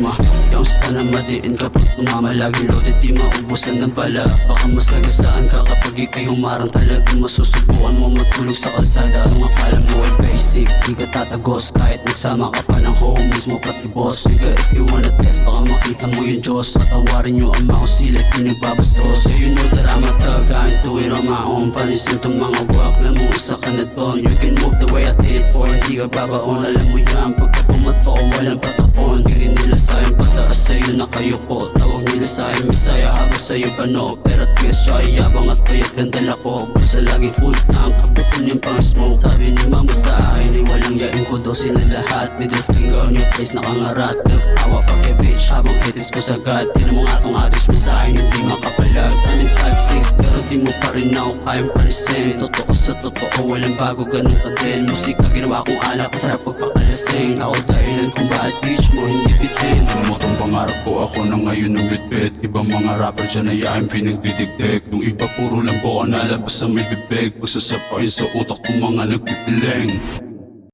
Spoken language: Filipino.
kasama. Youngsta na madiin kapag tumama, laging loaded di maubusan ng bala. Baka masagasaan ka kapag ikay humarang, talagang masusubukan mo matulog sa kalsada. Kung akala mo ay basic, di ka tatagos kahit nagsama ka pa ng homies mo pati boss. Nigga, if you wanna test, baka makita mo yung Diyos. Patawarin nyo ang mga usilat, di nagbabastos. So you know that I'm a thug, I ain't do it on my own. Panisin tong mga wak, alam mo isa ka na doon. You can move the way I did for, hindi ka babaon. Alam mo yan, pagka pumato ko walang patapon. Tingin nila sa'yo pataas, sa'yo nakayuko. Tawag nila sa'yo misaya, habang sa'yo bano. Pero at least siya yabang at payat ganda lako. Busa laging full tank, kaputin yung pang smoke. Sabi ni mama sa akin ay walang yain ko daw sila lahat. Middle finger on your face, nakangarat. Nagtawa fuck your bitch, habang hitis ko sagad. Tinan mo nga tong address mo sa'kin, hindi makapalag. Taning 5'6", pero di mo pa rin ako kayang palisin. Totoo sa totoo, walang bago, ganun pa din. Musika ginawa kong alak, sarap pagpakalasing. Ako dahilan kung bakit bitch mo hindi bitin. Alam mo tong pangarap ko, ako na ngayon ang bitbit. Ibang mga rapper dyan ay aking pinagdidikdik. Nung iba puro lang po nalabas sa may bibig. Pagsasapain sa utak kong mga nagpipiling.